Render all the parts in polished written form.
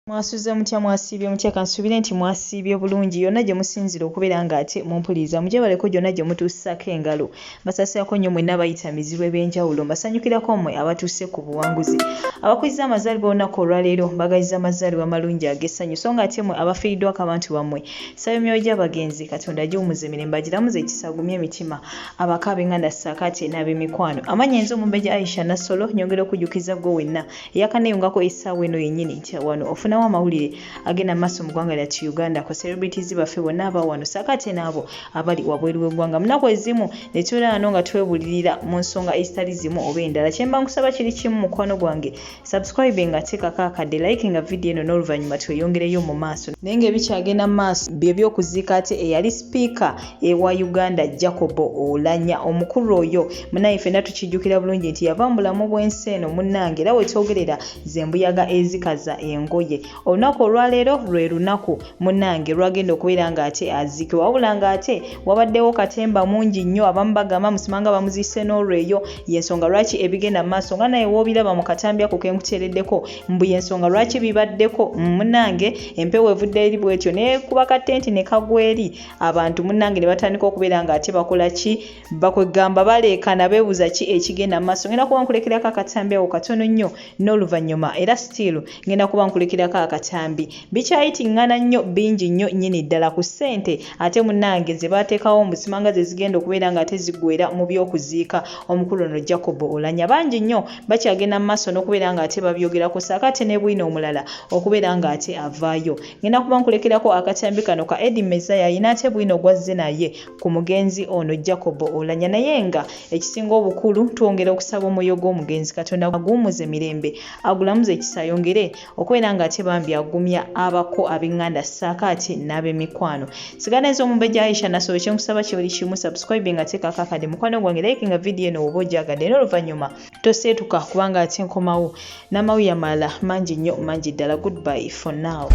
Mwasuze mutya mwasibye mutya kansubire nti mwasibye bulungi yonna gye musinzira okubeera nga ate mumpuliriza mujebaleko gyonna gye mutuusako engalo basasirako nnyo mwenna bayita mizibu ebyenjawulo mbasanyukirako mmwe abatuuse ku buwanguzi abakuliza amazaalibwa olunaku olwaleero mbagayiza amazaalibwa amalungi ag'essanyu so nga ate mmwe abafiiriddwako abantu bammwe saba emyoyo gy'abagenzi katonda giwumuza emirembe agiramuza ekisagumya emitima abaka ab'enganda ssaako ate n'ab'emikwano amanya enzo Omumbejja Aisha Nassolo nyongera okujjukiza gwe wenna eyakaneyungako essaawa eno yennyini nti wano ofuna amawulire agenda maaso mu ggwanga lyattu Uganda ko celebrities baffe bonna aba wano sakate n'abo abali wabweru w'eggwanga munaku ezimu ne tubeera wano nga twebulirira mu nsonga ezitali zimu oba endala kyemba nkusaba kiri kimu mukwano gwange subscribe nga teekako akadde like nga video eno n'oluvannyuma tweyongereyo mu maaso naye ng'ebikyagenda mu maaso bye by'okuziika ate eyali sipiika ewa Uganda Jacob Oulanya omukulu oyo munaye ffenna tukijjukira bulungi nti yava mu bulamu bw'ensi eno munnange era wetwogerera ze mbuyaga ezikaza engoye olunaku olwaleero lwe lunaku munnange lwagenda okubeera nga ate aziikibwa wabula nga ate wabaddewo katemba mungi nnyo abamu bagamba musimanga bamuziise n'olweyo y'ensonga lwaki ebigenda mu maaso nga naye woobiraba mu katambi ako ke nkuteereddeko mbu y'ensonga lwaki bibaddeko munnange empewo evudde eri bw'etyo n'ekuba katenti ne kagwa eri abantu munnange ne batandika okubeera nga ate bakola ki bakwegamba baleekana beebuuza ki ekigenda mu maaso ngenda kuba nkulekerako akatambi ako katono nnyo n'oluvannyuma era still ngenda kuba nkulekerako akatambi bikyayitingana nnyo bingi nnyo nnyini ddala ku ssente ate munnange ze baateekawo musimanga ze zigenda okubeera nga ate ziggwera mu by'okuziika omukulu ono Jacob Oulanya bangi nnyo bakyagenda mu maaso n'okubeera nga ate babyogerako saako ate ne bwino omulala okubeera nga ate avaayo ngenda kuba nkulekerako akatambi kano ka Eddie Mezaya ayina ate bwino gwazze naye ku mugenzi ono Jacob Oulanya naye nga ekisinga obukulu twongera okusaba omwoyo gw'omugenzi katonda aguwumuze emirembe agulamuze ekisa yongere okubeera nga ate bambi agumya abako ab'enganda ssaako ate n'ab'emikwano sigana enzo Omumbejja Aisha Nassolo kyenkusaba kyoli kimu subscribe nga teekako akadde mukwano gwange like nga video eno oba ogyagadde n'oluvannyuma toseetuka kubanga ate nkomawo n'amawulire amalala mangi nnyo mangi ddala goodbye for now.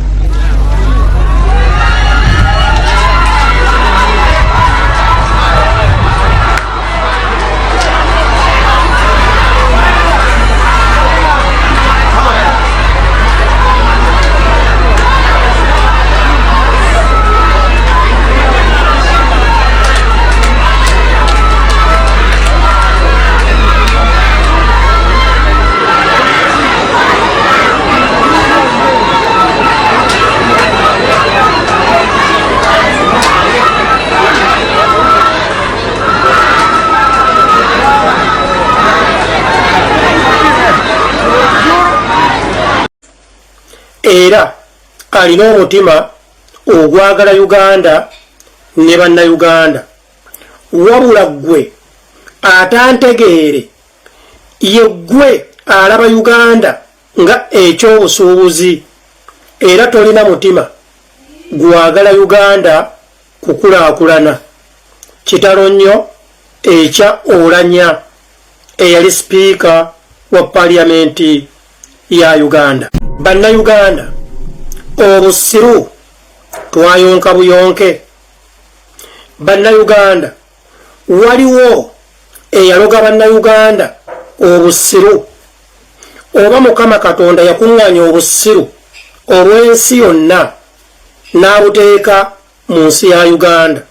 Era alina omutima ogwagala Uganda ne bannayuganda wabula ggwe atantegeere ye ggwe alaba Uganda nga ekyobusuubuzi era tolina mutima gwagala Uganda kukulaakulana kitalo nnyo ekya Oulanya eyali sipiika wa paliamenti ya Uganda. Bannayuganda obusiru twayonka buyonke. Bannayuganda waliwo eyaloga bannayuganda obusiru oba Mukama Katonda yakuŋŋaanya obusiru olw'ensi yonna n'abuteeka mu nsi ya Uganda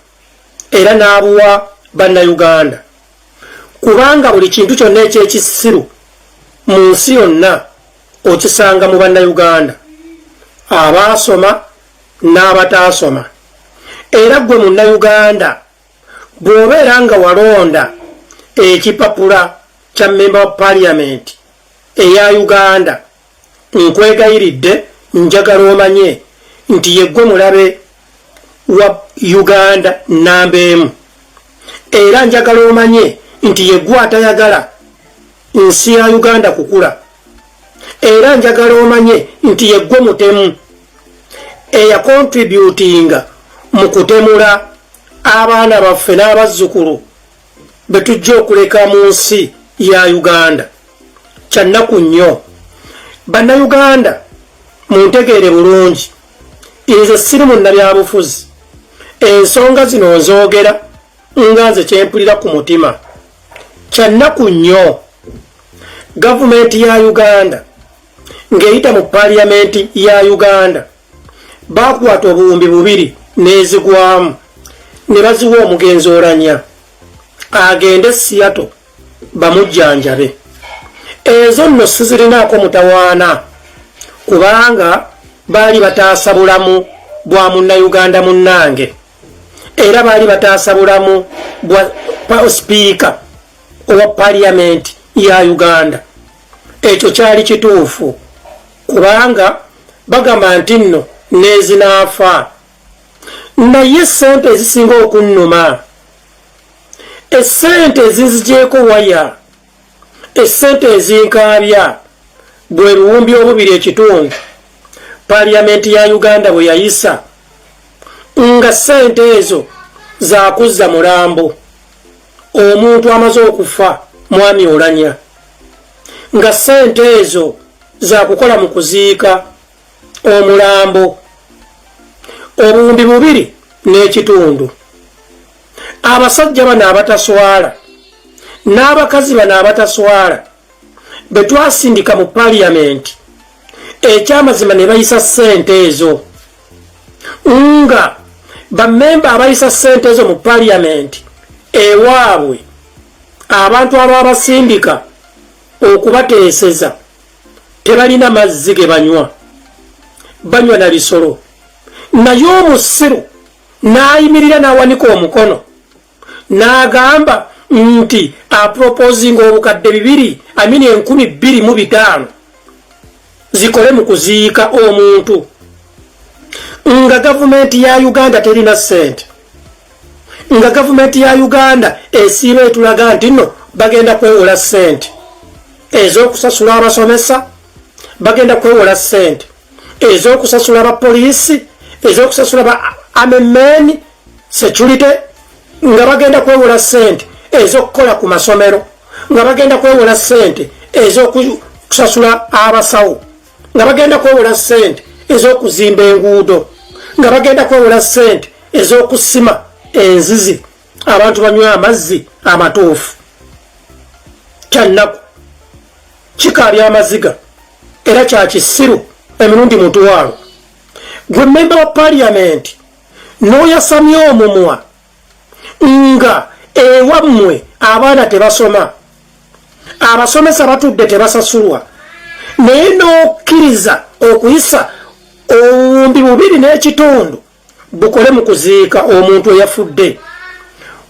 era n'abuwa bannayuganda kubanga buli kintu kyonna eky'ekisiru mu nsi yonna okisanga mu bannayuganda abaasoma n'abataasoma era gwe munnayuganda bw'obeera nga walonda ekipapula kya memba wa paliamenti eya Uganda nkwegayiridde njagala omanye nti ye gwe mulabe wa Uganda namba emu era njagala omanye nti ye gwe atayagala nsi ya Uganda kukula era njagala omanye nti ye gwe mutemu eyakontributinga mu kutemula abaana baffe n'abazzukulu be tujja okuleka mu nsi ya Uganda kyannaku nnyo. Bannayuganda muntegeere bulungi nze siri munnabyabufuzi ensonga zino nzoogera nga nze kyempulira ku mutima kyannaku nnyo. Gavumenti ya Uganda ng'eyita mu paliyamenti ya Uganda bakwata obuwumbi 2 n'ezigwamu ne baziwa omugenzi Oulanya agende Seattle bamujjanjabe. Ezo nno sizirinaako mutawaana kubanga baali bataasa bulamu bwa munnayuganda munnange era baali bataasa bulamu bwa sipiika owa paliyamenti ya Uganda. Ekyo kyali kituufu kubanga bagamba nti nno nezinaafa. Naye sente ezisinga okunnuma, esente ezinzigyeko waya, esente ezinkaabya bwe luwumbi 2.5 paliyamenti ya Uganda bwe yayisa nga sente ezo zakuzza mulambo omuntu amaze okufa mwami Oulanya, nga sente ezo zakukola mu kuziika omulambo obuwumbi 2.5. Abasajja bano abataswala n'abakazi bano abataswala be twasindika mu paliyamenti ekyamazima ne bayisa sente ezo nga bammemba abayisa sente ezo mu paliyamenti ewaabwe abantu ababasindika okubateeseza tebalina mazzi ge banywa na bisolo. Naye omusiru n'ayimirira n'awanika omukono n'agamba nti aproposinga obukadde 2,205 zikole mu kuziika omuntu nga gavumenti ya Uganda terina sente, nga gavumenti ya Uganda esiiba etulaga nti nno bagenda kwewola sente ez'okusasula abasomesa, bagenda kwewola sente ez'okusasula abapoliisi, ez'okusasula ba amemeni security, nga bagenda kwewola sente ez'okukola ku masomero, nga bagenda kwewola sente ez'okusasula abasawo, nga bagenda kwewola sente ez'okuzimba enguudo, nga bagenda kwewola sente ez'okusima enzizi abantu banywa amazzi amatuufu. Kyannaku kikaabya amaziga era kya kisiru emirundi mutwalo. Gwe memba wa paliyamenti n'oyasamya omumwa nga ewammwe abaana tebasoma, abasomesa batudde tebasasulwa, naye n'okkiriza okuyisa obuwumbi 2.5 bukole mu kuziika omuntu eyafudde.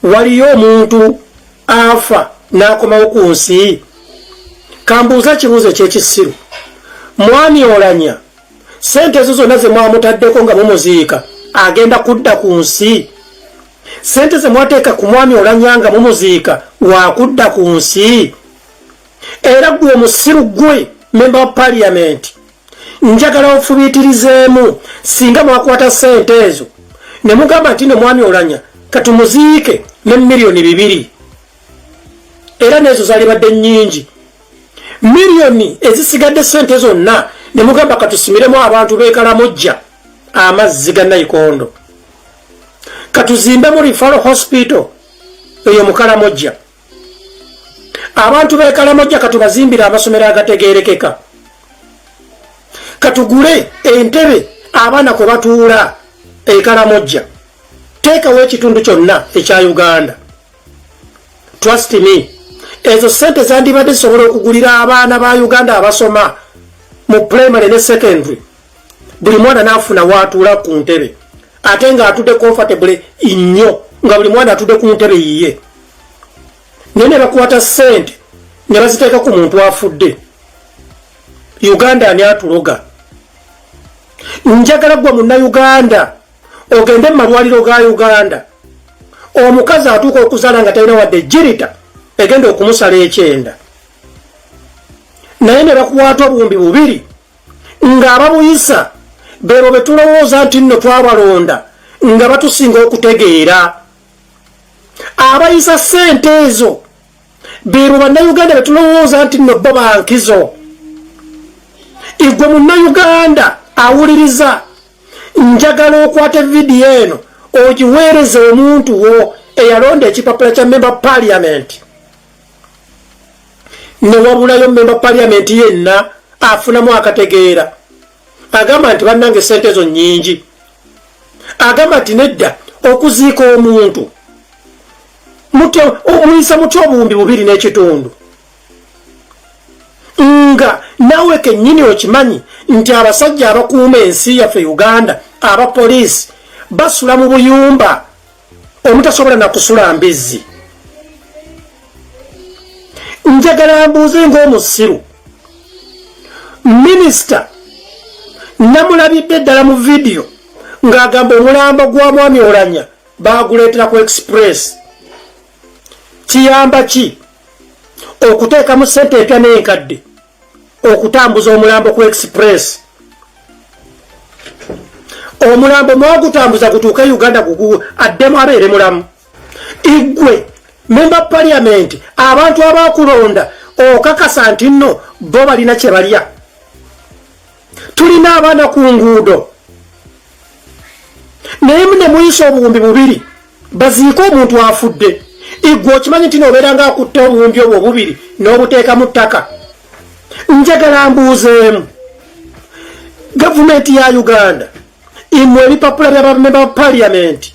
Waliyo omuntu afa n'akomawo ku nsi. Kambuuza kibuuzo eky'ekisiru, mwami Oulanya sente ezo zonna ze mwamutaddeko nga mumuziika agenda kudda ku nsi? Sente ze mwateeka ku mwami Oulanya nga mumuziika wakudda ku nsi? Era gwe omusiru gwe memba wa paliyamenti njagala ofubiitirizeemu singa mwakwata sente ezo ne mugamba nti ne mwami Oulanya katumuziike ne miliyoni 2. Era nezo zalibadde nnyingi. Miliyoni ezisigadde sente zonna ne mugamba katusimiremu abantu b'Ekalamojja amazzi ga Nayikondo, katuzimbemu referral hospital eyo mu Kalamojja, abantu b'Ekalamojja katubazimbira amasomero agategeerekeka, katugule entebe abaana kwe batuula Ekalamojja. Teekawo ekitundu kyonna ekya Uganda. Trust me, ezo sente zandibadde zisobola okugulira abaana ba Uganda abasoma mu primary ne secondary, buli mwana n'afuna watuula ku ntebe ate nga atudde comfortable nnyo, nga buli mwana atudde ku ntebe yiye. Naye ne bakwata sente ne baziteeka ku muntu afudde. Uganda ani atuloga? Njagala gwa munnayuganda ogende mu malwaliro ga Uganda, omukazi atuuka okuzaala nga talina wadde jirita egenda okumusala ekyenda, naye ne bakuwaata obuwumbi 2 nga ababuyisa beebo be tulowooza nti nno twabalonda nga batusinga okutegeera. Abayisa sente ezo beebo bannayuganda be tulowooza nti nno bo bankizo. Igwe munnayuganda awuliriza, njagala okwata vidiyo eno ogiweereze omuntu wo eyalonda ekipapula kya memba paliyamenti, ne wabulayo memba paliyamenti yenna afunamu akategeera agamba nti bannange sente ezo nnyingi agamba nti nedda okuziika omuntu muyisa mutya obuwumbi 2 n'ekitundu nga nawe kennyini okimanyi nti abasajja abakuuma ensi yaffe Uganda abapoliisi basula mu buyumba omutasobola nakusula mbizzi. Njagala mbuuze ng'omusiru minisita namulabidde ddala mu vidiyo ng'agamba omulambo gwa mwami Oulanya baaguleetera ku express. Kiyamba ki okuteekamu ssente empya n'enkadde okutambuza omulambo ku express? Omulambo mwagutambuza gutuuke Uganda gugu addemu abeere mulamu. Igwe member parliament abantu abakulonda okakasa nti nno bo balina kye balya. Tulina abaana ku nguudo naye ne muyisa obuwumbi 2 baziika omuntu afudde. Igwe okimanyi nti nobeera nga akutte obuwumbi obwo 2 n'obuteeka mu ttaka. Njagala mbuuzeemu gavumenti ya Uganda imwe ebipapula by'abamemba ba parliament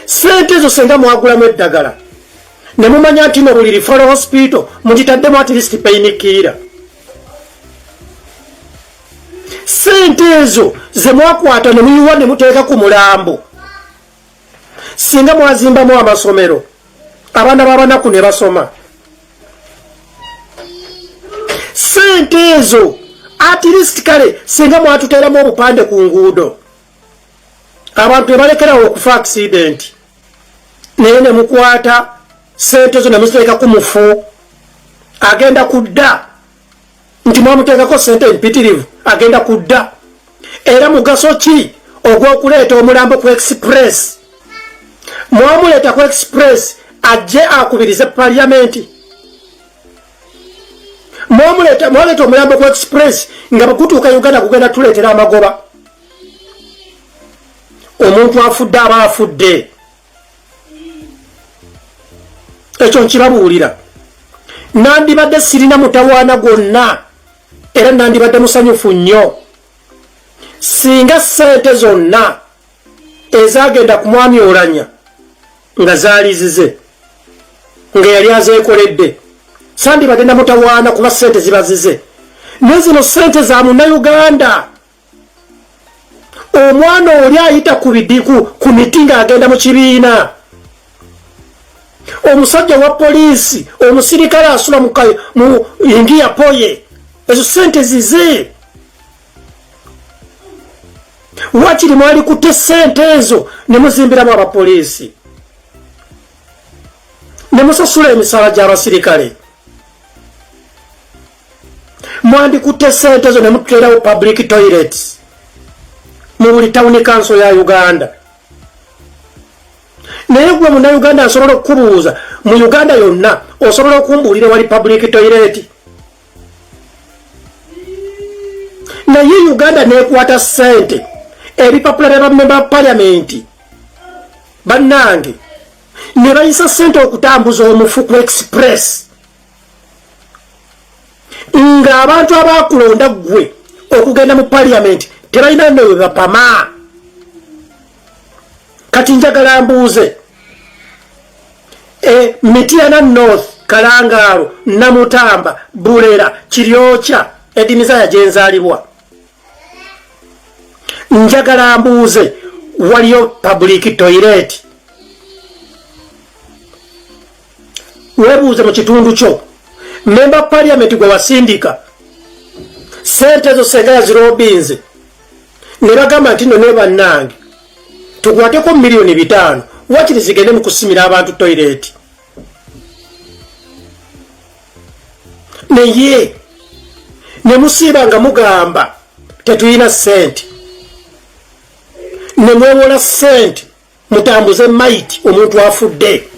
sente ezo senga mwagulamu eddagala ne mumanya nti no buli referral hospital mugitaddemu at least painkiller. Sente ezo ze mwakwata ne muyiwa ne muteeka ku mulambo singa mwazimbamu amasomero abaana b'abanaku ne basoma. Sente ezo at least kale singa mwatuteeramu obupande ku nguudo abantu ebalekerawo okufa accident naye ne mukwata sente ezo ne muziteeka ku mufu agenda kudda nti mwamuteekako sente empitirivu agenda kudda. Era mugaso ki ogw'okuleeta omulambo ku express? Mwamuleeta ku express ajje akubirize parliament? Mwaleeta omulambo ku express nga bakutuuka Uganda kugenda tuleetera amagoba? Omuntu afudde aba afudde. Ekyo nkibabuulira. Nandibadde sirina mutawaana gwonna era nandibadde musanyufu nnyo singa ssente zonna ezagenda ku mwami Oulanya nga zaalizize nga yali azeekoledde. Sandibadde namutawaana kuba ssente zibazize. Naye zino ssente za Munnayuganda. Omwana oli ayita ku miti ng'agenda mu kibiina. Omusajja wa poliisi, omusirikale asula mu India poye. Ezo ssente zize. Wakiri mwali kutte ssente ezo ne muzimbiramu abapoliisi ne musasula emisaala gy'abasirikale. Mwandikutte ssente ezo ne muteerawo public toilets mu buli town council ya Uganda. Naye gwe Munnayuganda asobola okukubuuza mu Uganda yonna osobola okumbuulira wali public toilet? Naye Uganda neekwata ssente ebipapula by'abamemba ba parliament bannange ne bayisa ssente okutambuza omufu ku express ng'abantu abakulonda ggwe okugenda mu parliament tebalina nno bapama. Kati njagala mbuuze Mityana North, Kalangaalo, Namutamba, Bulera, Kiryokya, Edinizaya gye nzaalibwa. Njagala mbuuze waliyo public toilet? Webuuze mu kitundu kyo member parliament gwe wasindika sente ezo senga yazirobinze ne bagamba nti nno ne bannange tukwateko $5,000,000 wakiri zigende mu kusimira abantu toilet. Naye ne musiiba nga mugamba tetuyina ssente ne mwewola ssente mutambuze maiti omuntu afudde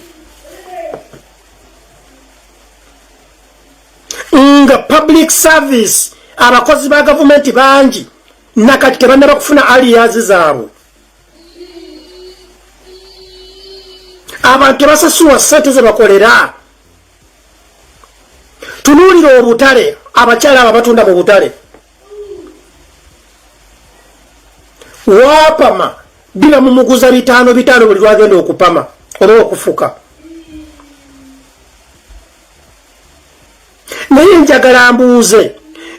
nga public service abakozi ba gavumenti bangi nakati tebannaba kufuna aliyazi zaabwe. Abantu tebasasulwa ssente ze bakolera. tunuulira obutale abakyala abo batunda mu butale wapama biba mumuguza 5 buli lwagenda okupama oba okufuka naye njagala mbuuze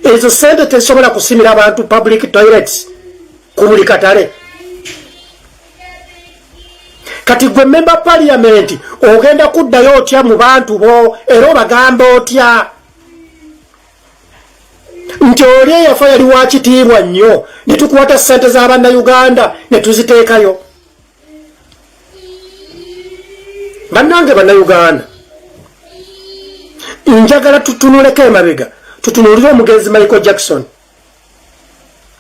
ezo sente tezisobola kusimira abantu public toilets ku buli katale kati gwe member parliament ogenda kuddayo otya mu bantu bo era obagamba otya nti oli eyafa yali wakitiibwa nnyo ne tukwata ssente z'abannayuganda ne tuziteekayo bannange bannayuganda njagala tutunuleko emabega tutunulire omugenzi Michael Jackson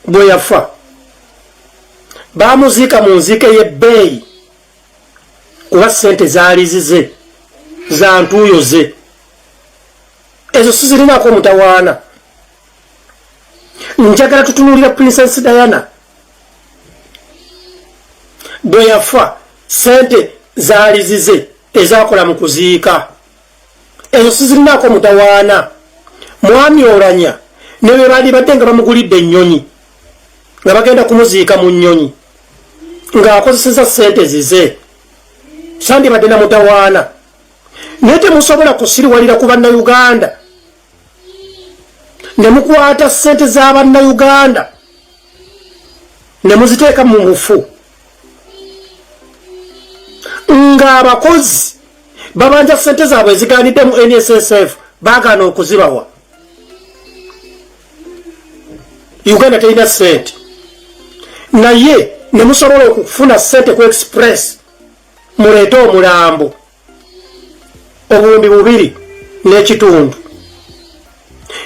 bwe yafa bamuziika mu nziike y'ebbeeyi kuba ssente zaali zize za ntuuyo ze ezo sizirinako mutawaana njagala tutunulira Princess Diana bwe yafa ssente zaali zize ezakola mu kuziika ezo sizirinako mutawaana mwami Oulanya ne bwe baali badde nga bamugulidde ennyonyi nga bagenda kumuziika mu nnyonyi ng'akozeseza ssente zize sandibadde na mutawaana naye temusobola kusiriwalira ku bannayuganda ne mukwata ssente z'abannayuganda ne muziteeka mu mufu ng'abakozi babanja ssente zaabwe ezigaanidde mu NSSF baagaana okuzibawa Uganda terina ssente naye ne musobola okufuna ssente ku express muleete omulambo obuwumbi 2 n'ekitundu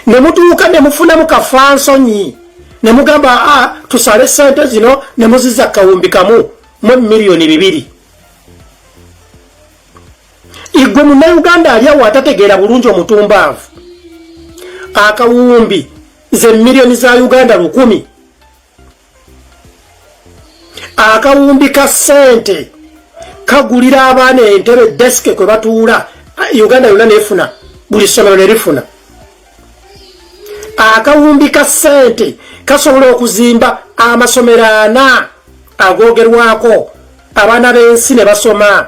ne mutuuka ne mufunamu kafansonyi ne mugamba tusale ssente zino ne muziza kawumbi kamu mu miliyoni 2 igwe munnayuganda aliawo atategeera bulungi omutumbaavu akawumbi ze miliyoni za Uganda 10 akawumbi ka ssente kagulira abaana entebe deske kwe batuula Uganda yonna nefuna buli ssomero ne lifuna akawumbi ka ssente kasobola okuzimba amasomero 4 agoogerwako abaana b'ensi ne basoma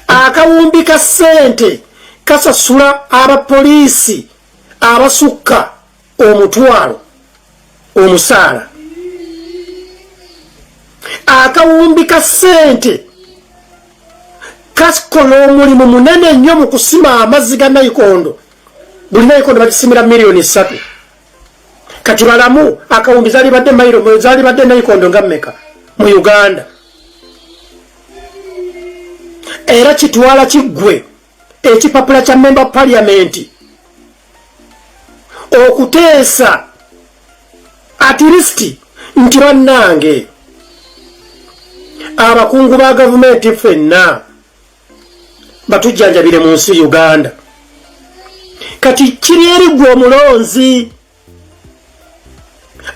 akawumbi ka ssente kasasula abapoliisi abasukka omutwalo omusaala akawumbi ka ssente kakola omulimu munene nnyo mu kusima amazzi ga nayikondo buli nayikondo bagisimira miliyoni 3 kati balamu akawumbi zaali badde nayikondo nga mmeka mu Uganda era kitwala kiggwe ekipapula kya member parliament okuteesa at least nti bannange abakungu ba gavumenti ffenna batujjanjabire mu nsi Uganda kati kiri eri gwe omulonzi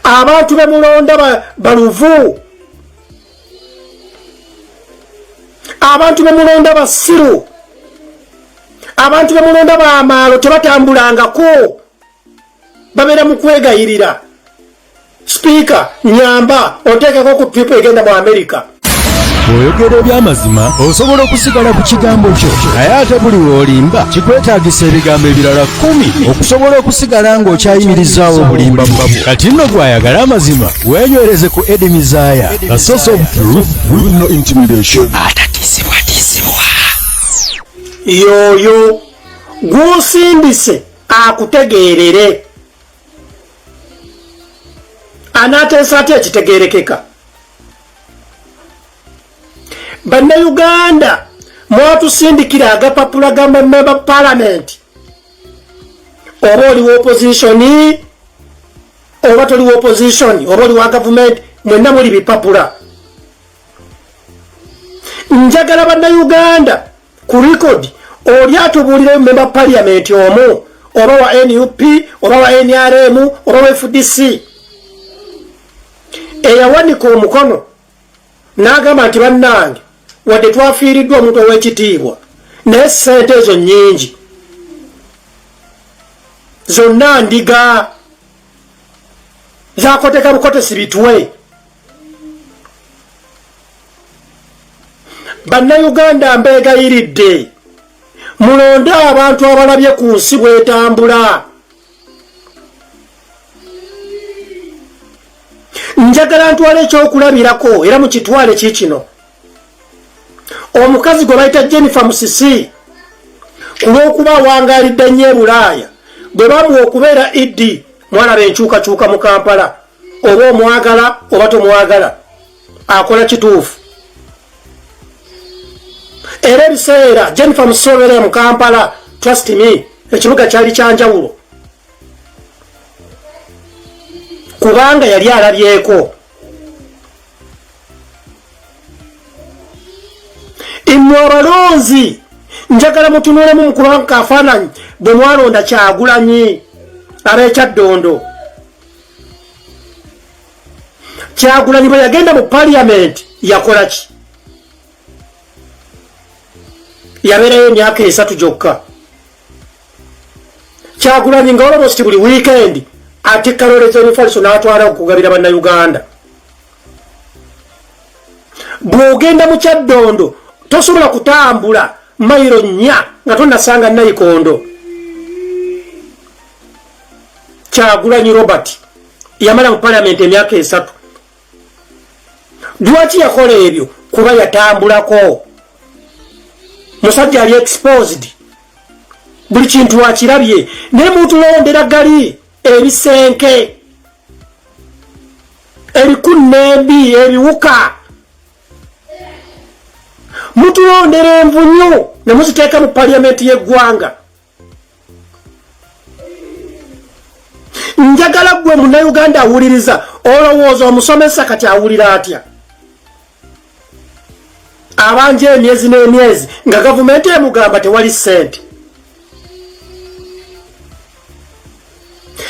abantu bemulonda baluvu abantu bemulonda basiru abantu bemulonda bamaalo tebatambulangako babeera mu kwegayirira Speaker nyamba oteekeko ku tripu egenda mu America bw'oyogera eby'amazima osobola okusigala ku kigambo kyo naye ate buli lw'olimba kikwetaagisa ebigambo ebirala 10 okusobola okusigala ng'okyayimirizaawo obulimba bwabu kati nno gw'ayagala amazima wenywereze ku Edimizaaya a source of truth with no intimidation atatisibwatisibwa yoyo gw'osimbise akutegeerere anaateesa ate ekitegeerekeka bannayuganda mwatusindikira agapapula ga member parliament oba oliwo opposition oba toliwo opposition oba oliwa government mwenna muli bipapula njagala bannayuganda ku record oli atubuulire member parliament omu oba wa NUP oba wa NRM oba wa FDC eyawanika omukono n'agamba nti bannange wadde twafiiriddwa omuntu ow'ekitiibwa naye ssente ezo nnyingi zonna ndiga zakoteka bukotesi bitwe. Bannayuganda mbeegayiridde mulonde abantu abalabye ku nsi bwetambula. Njagala ntwale ekyokulabirako era mu kitwale kiikino. Omukazi gwe bayita Jennifer Musisi ku lw'okuba wangaalidde nnyo e Bulaaya bwe bamuwa okubeera Idi mwana b'enkyukakyuka mu Kampala, oba omwagala oba tomwagala akola kituufu. Era ebiseera Jennifer Musisi obeera mu Kampala, trust me, ekibuga kyali kyanjawulo kubanga yali alabyeko. Mmwe abalonzi njagala mutunulemu mu kubanga kafaananyi bwe mwalonda Kyagulanyi ab'ekyaddondo. Kyagulanyi bwe yagenda mu parliament yakola ki? Yabeerayo emyaka 3 gyokka. Kyagulanyi nga almost buli weekend atikka Lawrence Emifaliso n'atwala okugabira bannayuganda. Bw'ogenda mu Kyaddondo tosobola kutambula mayiro 4 nga tonnasanga Nayikondo. Kyagulanyi Robert yamala mu parliament emyaka 3. Lwaki yakola ebyo? Kuba yatambulako. Musajja ali exposed, buli kintu akirabye. Ne mutulondera gali ebisenke ebikunnembi ebiwuka, mutulondera envunyu ne muziteeka mu parliamenti y'eggwanga. Njagala gwe Munnayuganda awuliriza olowooza omusomesa kati awulira atya? Abanje emyezi n'emyezi nga gavumenti emugamba tewali ssente.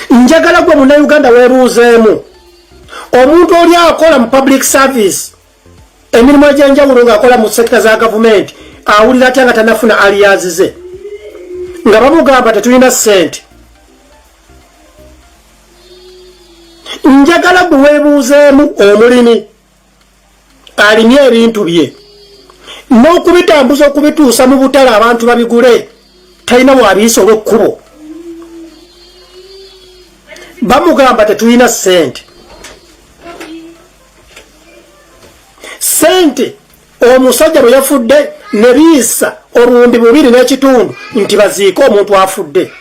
Njagala gwe Munnayuganda weebuuzeemu, omuntu oli akola mu public service emirimu egy'enjawulo ng'akola mu sekita za gavumenti awulira atya nga tanafuna aliyazize nga bamugamba tetulina ssente? Njagala gwe weebuuzeemu omulimi alimye ebintu bye n'okubitambuza okubituusa mu butale abantu babigule, talina bw'abiyisa olw'ekkubo. Bamugamba tetulina ssente. Ssente omusajja bwe yafudde ne biisa obuwumbi 2.5 nti baziike omuntu afudde.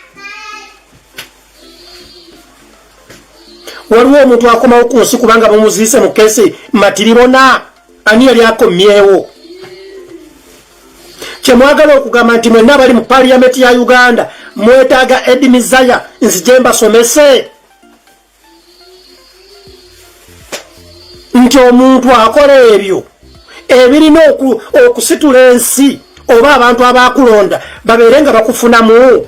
Waliwo omuntu akomawo ku nsi kubanga bamuziise mu keesi matiribona, ani yali akomyewo? Kyemwagala okugamba nti mwenna bali mu parliament ya Uganda mwetaaga edimizaya nzije mbasomese nti omuntu akola ebyo ebirina okusitula ensi oba abantu abakulonda babeere nga bakufunamu.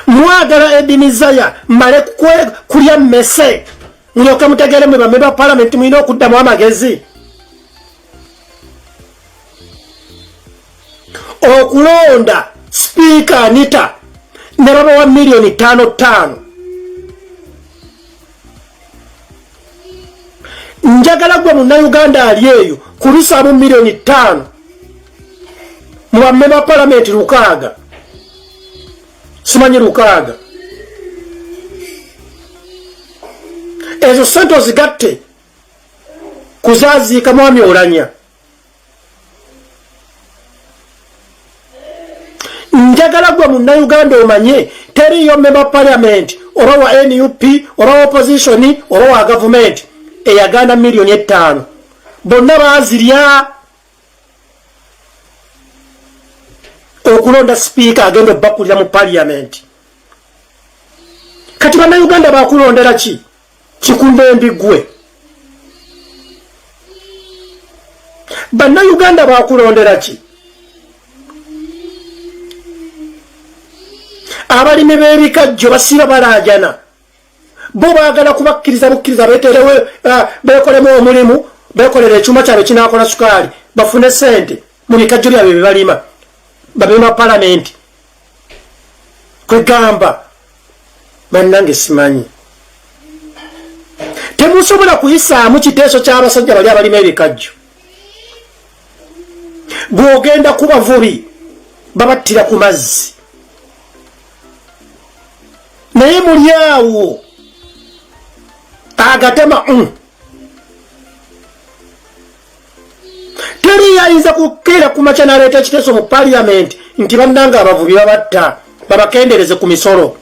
Mwagala edimizaya male kulya mmese mulyoke mutegere mwe bamebe ba parliament mulina okuddamu amagezi. Okulonda speaker Anita ne babawa milioni 5. Njagala gwe Munnayuganda ali eyo kubisaamu milioni 5 mu bammemba ba parliament 6. Simanyi 6. Ezo sente ozigatte kuzaziika mwami Oulanya. Njagala gwe Munnayuganda omanye teriyo member parliament oba wa NUP oba wa opposition oba wa government eyaganda milioni 5. Bonna bazirya okulonda speaker agenda bakulira mu parliament. Kati Bannayuganda bakulondera ki? Kikumbe mbigwe. Bannayuganda bakulondera ki? Abalimi b'ebikajjo basiba balaajana bo baagala kubakkiriza bukkiriza beeterewe beekolemu omulimu beekolera ekyuma kyabwe kinaakola sukaali bafune ssente mu bikajjo byabwe bye balima. babema parliament kwegamba bannange simanyi temusobola kuyisaamu kiteeso ky'abasajja bali abalima ebikajjo bw'ogenda ku bavubi babattira ku mazzi naye muli awo agatema teri yayinza kukeera ku makya n'aleeta ekiteeso mu parliament nti bannanga abavubi babatta babakendereze ku misolo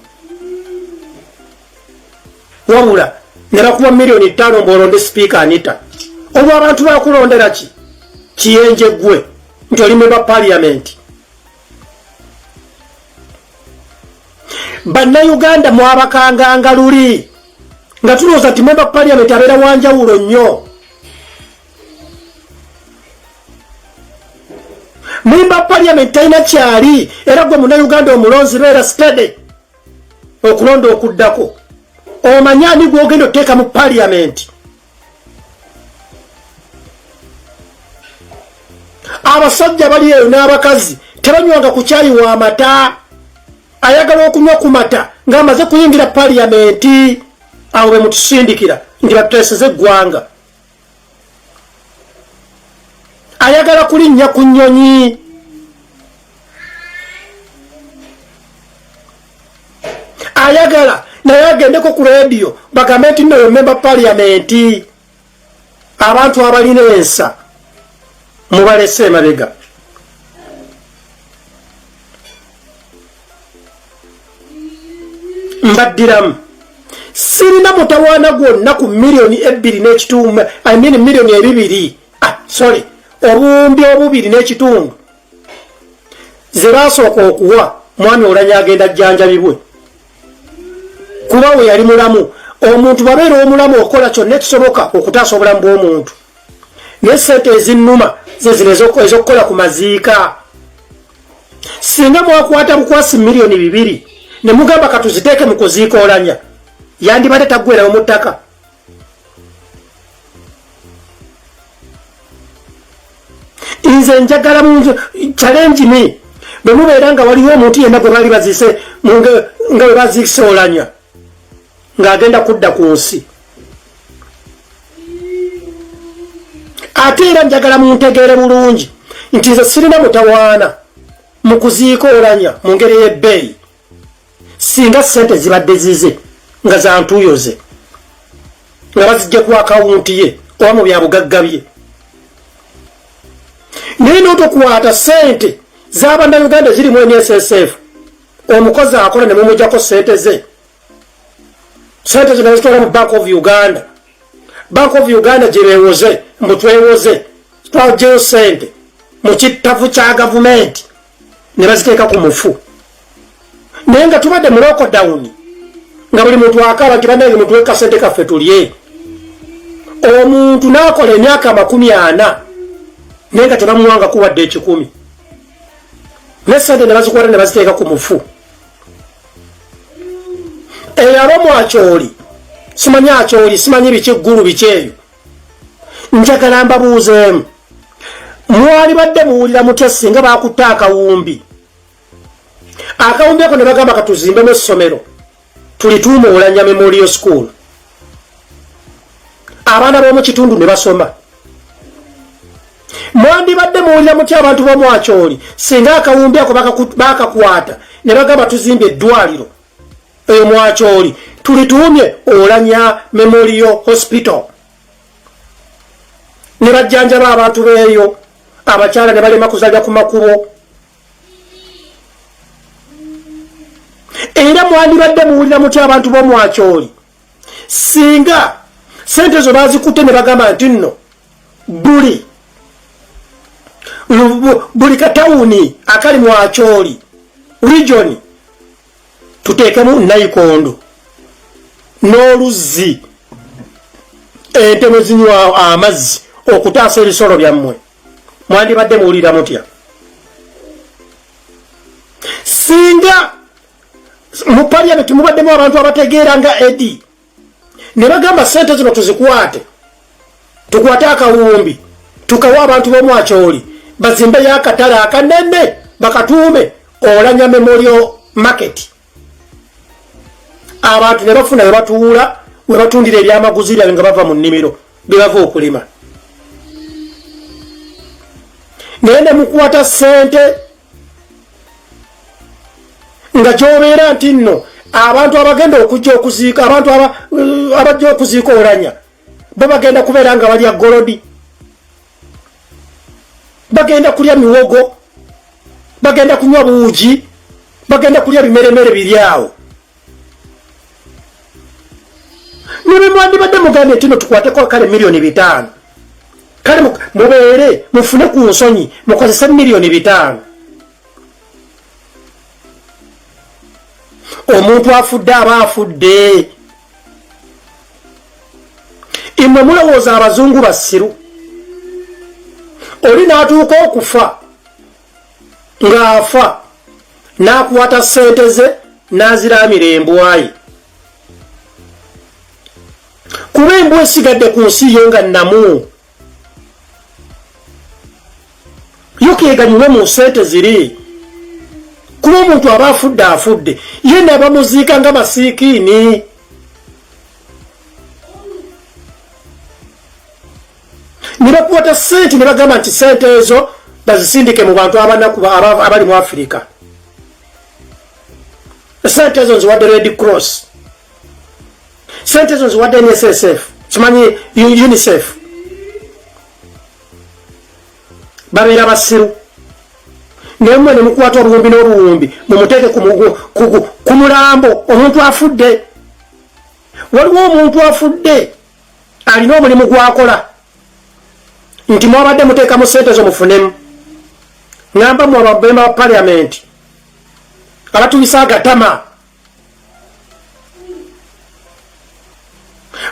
wabula ne bakuba miliyoni 5 mb'olonde sipiika Anita olwo abantu bakulondera ki kiyenje gwe nti oli memba parliament bannayuganda mwabakanganga luli nga tulowooza nti memba parliament abeera wanjawulo nnyo memba parliament talina kyali era gwe munnayuganda omulonzi beera steady okulonda okuddako omanyani gwogenda oteeka mu parliament abasajja bali eyo n'abakazi tebanywanga ku kyayi wa mata ayagala okunywa ku mata ng'amaze kuyingira parliament awo be mutusindikira nti batuteeseze eggwanga ayagala kulinnya ku nnyonyi ayagala naye agendeko ku radio bagambe nti nno memba parliament abantu abalina ensa mubalese emabega mbaddiramu sirina mutawaana gwonna ku miliyoni 2 n'ekitundu miliyoni 2 sorry obuwumbi 2 n'ekitundu ze baasooka okuwa mwami Oulanya agenda jjanjabibwe kuba we yali mulamu omuntu babeera omulamu okola kyonna ekisoboka okutaasa obulamu bw'omuntu naye sente ezinnuma ze zino ez'okukola ku maziika singa mwakwata bukwasi miliyoni 2 ne mugamba katuziteeke mu kuziika Oulanya yandibadde taggwerayo mu ttaka nze njagala challenge me bwe mubeera nga waliwo omuntu yenna gwe baali baziise nga bwe baziikise Oulanya ng'agenda kudda ku nsi ate era njagala muntegeere bulungi nti nze sirina mutawaana mu kuziika Oulanya mu ngeri y'ebbeeyi singa ssente zibadde zize nga za ntuuyoze nga bazijja ku akawunti ye oba mu bya bugagga bye naye n'otokwata ssente z'abannayuganda ziri mu NSSF omukozi akola ne mumujjako ssente ze ssente zino zitwala mu Bank of Uganda Bank of Uganda gye beewoze mbu twewoze twagyeyo ssente mu kittavu kya gavumenti ne baziteeka ku mufu naye nga tubadde mu lockdown nga buli muntu akaaba nti bannange mutuwe kasente kaffe tulye omuntu n'akola emyaka 40 naye nga tebamuwanga kuwadde 10 n'essente ne bazikwata ne baziteeka ku mufu eyaba mwakyoli simanyi akyoli simanyi biki eggulu biki eyo njagala mbabuuzeemu mwali badde muwulira mutya singa baakutta akawumbi ako ne bagamba katuzimbemu essomero tulituuma Oulanya Memorial School abaana b'omu kitundu ne basoma mwandibadde muwulira mutya abantu b'omwakyoli singa akawumbi ako bakakwata ne bagamba tuzimbe eddwaliro eyo mwakyoli tulituumye Oulanya Memorial Hospital ne bajjanjaba abantu beeyo abakyala ne balema kuzalya ku makubo era mwandibadde muwulira mutya abantu b'omwakyoli singa sente zo bazikutte ne bagamba nti nno buli katawuni akali mwakyoli region tuteekemu nayikondo n'oluzzi ente mwe zinywa amazzi okutaasa ebisolo byammwe mwandibadde muwulira mutya singa mu parliament mubaddemu abantu abategeera nga edi ne bagamba ssente zino tuzikwate tukwate akawumbi tukawa abantu b'omwakyoli bazimbeyo akatale akanene bakatuume Oulanya Memorial Market abantu ne bafuna we batuula we batundira ebyamaguzi byabwe nga bava mu nnimiro bye bava okulima naye ne mukwata ssente nga gyobeera nti nno abantu abagenda okujja okuziika abantu abajja okuziika Oulanya bo bagenda kubeera nga balya golodi bagenda kulya miwogo bagenda kunywa buugi bagenda kulya bimeremere biryawo nibe mwandibadde mugambye nti no tukwateko kale $5,000,000 kale mubeere mufune ku nsonyi mukozese $5,000,000 omuntu afudde aba afudde imwe mulowooza abazungu basiru oli n'atuuka okufa ng'afa n'akwata ssente ze n'aziraamira embwayi kuba embwa esigadde ku nsi yo nga nnamu yo keeganyume mu ssente ziri kuba omuntu aba afudde afudde ye ne bamuziika nga masiikiini ne bakwata ssente ne bagamba nti ssente ezo bazisindike mu bantu abanaku abali mu Afirika ssente ezo nziwadde Red Cross ssente ezo nziwadde NSSF kimanyi UNICEF babeera basiru naye mmwe ne mukwata obuwumbi n'obuwumbi mumuteeke ku mulambo omuntu afudde waliwo omuntu afudde alina omulimu gwakola nti mwabadde muteekamu ssente zo mufunemu ngamba mu ababemba ba parliament abatuyisa agatama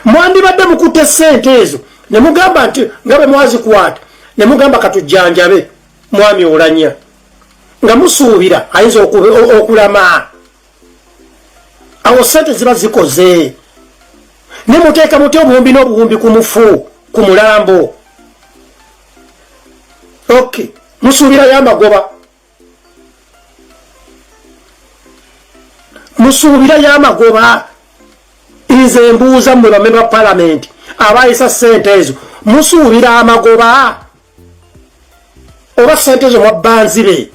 mwandibadde mukutte ssente ezo ne mugamba nti nga bwe mwazikwata ne mugamba katujjanjabe mwami Oulanya nga musuubira ayinza okulama awo ssente ziba zikoze ne muteeka muti obuwumbi n'obuwumbi ku mufu ku mulambo okay musuubirayo amagoba musuubirayo amagoba nze mbuuza mmwe bamemba palamenti abayisa ssente ezo musuubira amagoba oba ssente ezo mwabbanzibe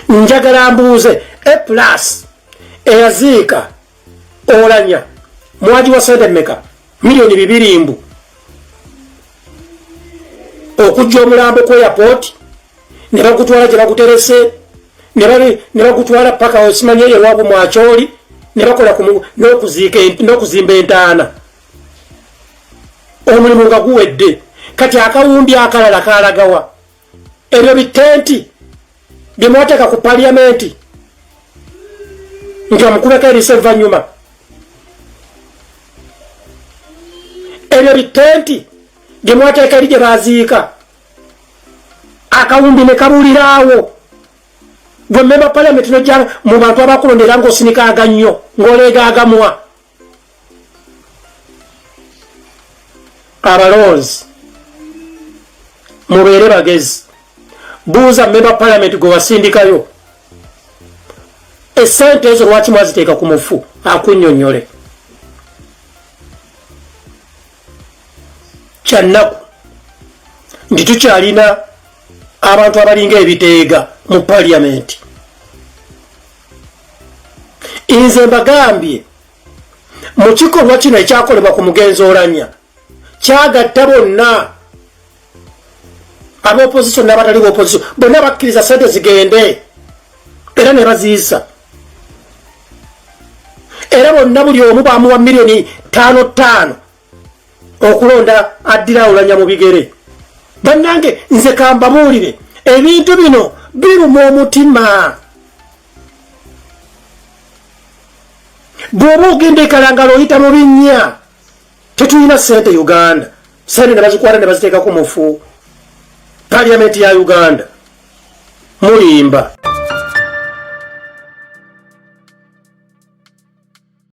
njagala mbuuze A+ eyaziika Oulanya mwagiwa ssente mmeka $2,000,000 mbu okujja omulambo ku airport ne bagutwala gye baguterese ne bagutwala paka osimanye ewaabwe mwakyoli ne bakola n'okuzimba entaana omulimu nga guwedde kati akawumbi akalala kalagawa ebyo bitenti bye mwateeka ku paliamenti nti omukubeko erisa evanyuma ebyo bitenti bye mwateeka eri gye baziika akawumbi ne kabuliraawo gwe memba paliamenti nojja mu bantu abakulondera ng'osinika agannyo ng'oleega agamwa abalonzi mubeere bagezi buuza memba paliamenti gwe wasindikayo essente ezo lwaki mwaziteeka ku mufu akunnyonnyole kyannaku nti tukyalina abantu abalinga ebiteega mu paliamenti nze mbagambye mu kikolwa kino ekyakolebwa ku mugenzi Oulanya kyagatta bonna ab'opposition n'abatali b'opposition bonna bakkiriza ssente zigende era ne baziisa era bonna buli omu bamuwa $5,000,000 okulonda addira Oulanya mu bigere bannange nze kambabuulire ebintu bino biruma omutima bw'oba ogenda ekalangala oyita mu binnya tetulina ssente Uganda ssente ne bazikwata ne baziteeka ku mufu paliamenti ya Uganda mulimba